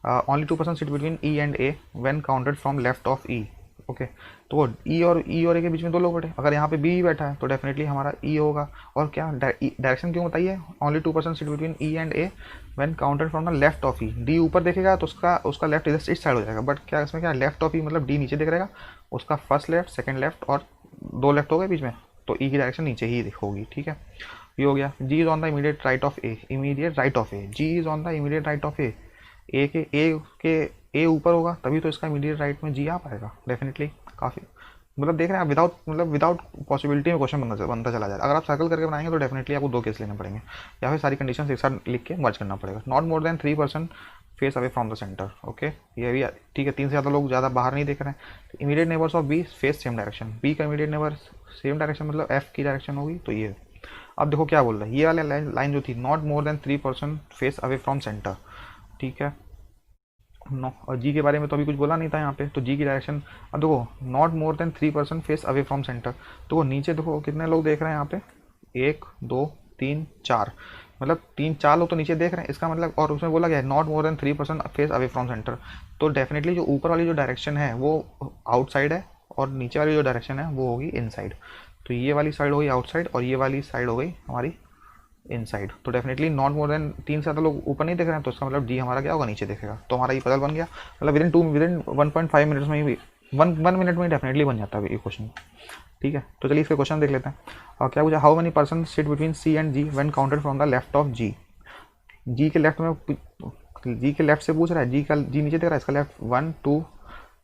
Only 2 person sit between E and A when counted from left of E. Okay, तो ई और ए के बीच में 2 लोग बैठे, अगर यहाँ पे बी बैठा है तो डेफिनेटली हमारा ई होगा। और क्या डायरेक्शन क्यों बताइए, only 2 person sit between E and A when counted from the left of E. D ऊपर देखेगा तो उसका लेफ्ट इधर इस साइड हो जाएगा, बट क्या इसमें क्या लेफ्ट ऑफ ई मतलब डी नीचे दिख रहेगा, उसका फर्स्ट लेफ्ट सेकंड लेफ्ट और 2 लेफ्ट हो गए बीच में, तो ई की डायरेक्शन नीचे ही होगी। ठीक है, ये हो गया। G is on the immediate right of A, immediate right of A, G is on the immediate right of A, A ऊपर होगा तभी तो इसका इमीडिएट राइट में जी आ पाएगा डेफिनेटली। काफ़ी मतलब देख रहे हैं आप, विदाउट पॉसिबिलिटी में क्वेश्चन बनता चला जाएगा। अगर आप सर्कल करके बनाएंगे तो डेफिनेटली आपको 2 केस लेने पड़ेंगे, या फिर सारी कंडीशन एक साथ लिख के मर्ज करना पड़ेगा। Not more than 3 person face away from the centre. Okay, ये भी ठीक है, 3 से ज़्यादा लोग ज़्यादा बाहर नहीं देख रहे हैं। Immediate neighbours of B face same direction, B का इमीडिएट नेबर सेम डायरेक्शन मतलब एफ की डायरेक्शन होगी, तो ये। अब देखो क्या बोल रहा है, ये वाली लाइन जो थी, not more than 3 person face away from centre. ठीक है, नो, और जी के बारे में तो अभी कुछ बोला नहीं था यहाँ पे, तो जी की डायरेक्शन, अब देखो not more than 3 person face away from centre, तो वो नीचे देखो कितने लोग देख रहे हैं यहाँ पे, 1 2 3 4, मतलब 3 4 लोग तो नीचे देख रहे हैं, इसका मतलब, और उसमें बोला गया है not more than 3% face away from centre. तो डेफिनेटली जो ऊपर वाली जो डायरेक्शन है वो आउटसाइड है, और नीचे वाली जो डायरेक्शन है वो होगी इनसाइड। तो ये वाली साइड हो गई आउटसाइड और ये वाली साइड हो गई हमारी इनसाइड। तो डेफिनेटली नॉट मोर देन 3 से ज़्यादा लोग ऊपर नहीं देख रहे हैं, तो इसका मतलब डी हमारा क्या होगा, नीचे देखेगा। तो हमारा ये पजल बन गया, मतलब विदिन 1.5 मिनट्स में ही, 1 मिनट में ही डेफिनेटली बन जाता है ये क्वेश्चन। ठीक है, तो चलिए इसके क्वेश्चन देख लेते हैं। और क्या पूछा, how many person sit between C and G when counted from the left of G. G के लेफ्ट में, जी के लेफ्ट से पूछ रहा है, जी नीचे देख रहा है, इसका लेफ्ट 1 2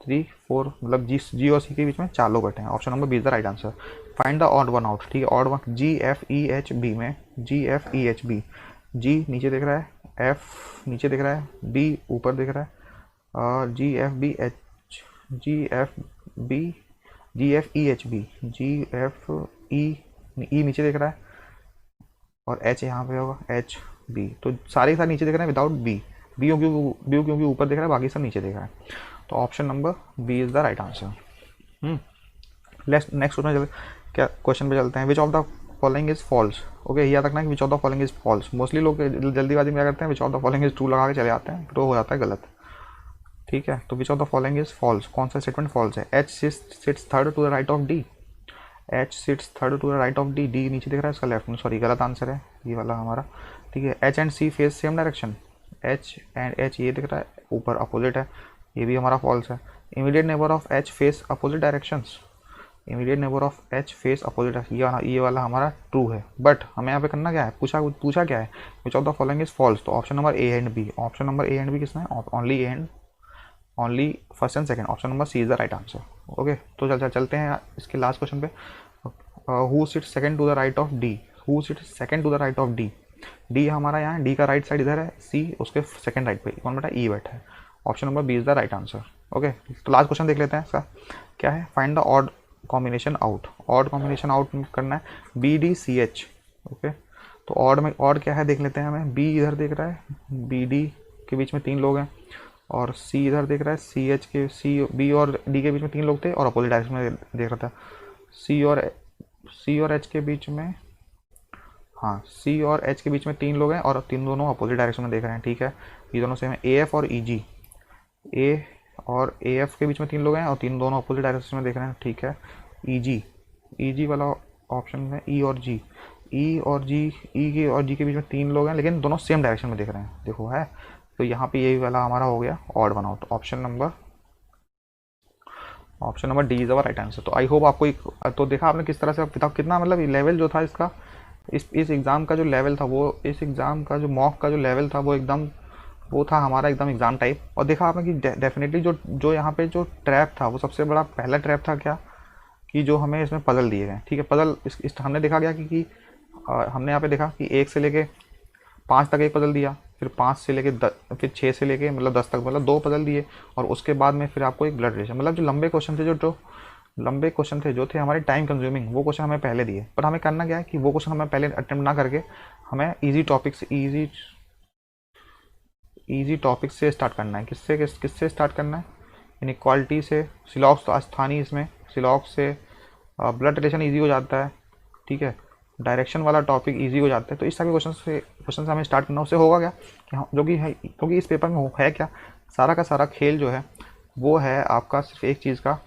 3 4, मतलब जी और सी के बीच में 4 लोग बैठे हैं। Option number B is the right answer. Find the odd one out. ठीक है, odd one, G F E H B में, G F E H B, G नीचे दिख रहा है, एफ नीचे दिख रहा है, बी ऊपर दिख रहा है, और जी एफ बी एच, जी एफ बी, जी एफ ई एच बी, जी एफ ई नीचे दिख रहा है, और एच यहाँ पे होगा, एच बी। तो सारे के सारे नीचे दिख रहे हैं विदाउट बी, बी क्योंकि ऊपर दिख रहा है, बाकी सब नीचे दिख रहा है। तो option number B is the right answer. Next क्या क्वेश्चन पे चलते हैं। Which of the following is false. Okay, याद रखना है कि which of the following is false. Mostly लोग जल्दीबाजी में क्या करते हैं, which of the following is true लगा के चले आते हैं, तो हो जाता है गलत। ठीक है, तो which of the following is false, कौन सा स्टेटमेंट फॉल्स है। H sits third to the right of D, H sits third to the right of D, D नीचे दिख रहा है, इसका लेफ्ट में, सॉरी गलत आंसर है ये वाला हमारा। ठीक है, H and C face same direction, H and H ये दिख रहा है ऊपर अपोजिट है, ये भी हमारा फॉल्स है। Immediate neighbour of H face opposite directions, immediate neighbour of H face opposite, ये वाला हमारा ट्रू है। बट हमें यहाँ पे करना क्या है, पूछा क्या है, which of the following is false. तो option number A and B, option number A and B किसमें है, only A and only first and second, option number C is the right answer. Okay, तो चलते हैं इसके last question पे। Who sit second to the right of D, who sit second to the right of D, D हमारा यहाँ, D का right side इधर है, सी उसके सेकंड राइट पे कौन बैठा है, ई बैठा है। Option number B is the right answer. Okay, तो लास्ट क्वेश्चन देख लेते हैं इसका क्या है। Find the odd combination out, odd combination out करना है, B D C H. Okay, तो ऑड में ऑड क्या है देख लेते हैं हमें। बी इधर देख रहा है, बी डी के बीच में 3 लोग हैं, और सी इधर देख रहा है, सी एच के, सी बी और डी के बीच में 3 लोग थे, और अपोजिट डायरेक्शन में देख रहा था। सी और एच के बीच में, हाँ सी और एच के बीच में 3 लोग हैं, और दोनों अपोजिट डायरेक्शन में देख रहे हैं। ठीक है, ये दोनों सेम है। ए एफ और ई जी, ए और ए एफ के बीच में 3 लोग हैं, और दोनों अपोजिट डायरेक्शन में देख रहे हैं। ठीक है, ई जी वाला ऑप्शन है, ई और जी, ई और जी के बीच में 3 लोग हैं, लेकिन दोनों सेम डायरेक्शन में देख रहे हैं, देखो है। तो यहाँ पे यही वाला हमारा हो गया odd one out. Option number D is our right answer. तो आई होप आपको तो देखा आपने किस तरह से कितना मतलब लेवल जो था इसका, इस एग्ज़ाम का जो लेवल था, वो इस एग्ज़ाम का जो मॉक का जो लेवल था, वो एकदम वो था हमारा एकदम एग्ज़ाम टाइप। और देखा आपने कि डेफिनेटली जो यहाँ पे जो ट्रैप था, वो सबसे बड़ा पहला ट्रैप था क्या, कि जो हमें इसमें पजल दिए गए। ठीक है, पजल हमने देखा गया कि हमने यहाँ पे देखा कि 1 से लेके 5 तक एक पजल दिया, फिर 5 से लेके फिर 6 से लेके मतलब 10 तक, मतलब 2 पजल दिए, और उसके बाद में फिर आपको एक ब्लड रिलेशन, मतलब जो लंबे क्वेश्चन थे, जो लंबे क्वेश्चन थे जो थे हमारे टाइम कंज्यूमिंग, वो क्वेश्चन हमें पहले दिए। पर हमें करना क्या है कि वो क्वेश्चन हमें पहले अटेम्प्ट ना करके हमें ईजी टॉपिक से स्टार्ट करना है। किससे स्टार्ट करना है, इनइक्वालिटी से। सिलॉक्स तो स्थानीय, इसमें सिलॉक्स से ब्लड रिलेशन ईजी हो जाता है। ठीक है, डायरेक्शन वाला टॉपिक इजी हो जाता है। तो इस तरह के क्वेश्चन से हमें स्टार्ट करना। उससे होगा क्या कि हम जो कि है, क्योंकि इस पेपर में है क्या, सारा का सारा खेल जो है वो है आपका सिर्फ एक चीज़ का,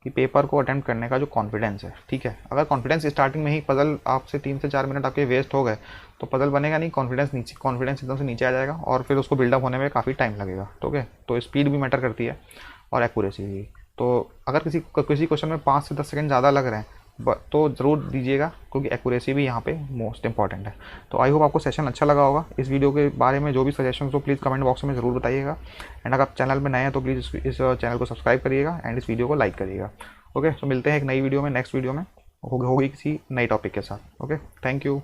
कि पेपर को अटेम्प्ट करने का जो कॉन्फिडेंस है। ठीक है, अगर कॉन्फिडेंस स्टार्टिंग में ही पजल आपसे 3 से 4 मिनट आपके वेस्ट हो गए, तो पजल बनेगा नहीं, कॉन्फिडेंस एकदम से नीचे आ जाएगा, और फिर उसको बिल्डअप होने में काफ़ी टाइम लगेगा। ओके, तो स्पीड भी मैटर करती है और एक्यूरेसी भी। तो अगर किसी क्वेश्चन में 5 से 10 सेकंड ज़्यादा लग रहे हैं तो ज़रूर दीजिएगा, क्योंकि एक्यूरेसी भी यहाँ पे मोस्ट इंपॉर्टेंट है। तो आई होप आपको सेशन अच्छा लगा होगा। इस वीडियो के बारे में जो भी सजेशन हो प्लीज़ कमेंट बॉक्स में ज़रूर बताइएगा। एंड अगर आप चैनल में नए हैं तो प्लीज़ इस चैनल को सब्सक्राइब करिएगा एंड इस वीडियो को लाइक करिएगा। ओके, तो मिलते हैं एक नई वीडियो में, नेक्स्ट वीडियो में होगी किसी नई टॉपिक के साथ। Okay, thank you.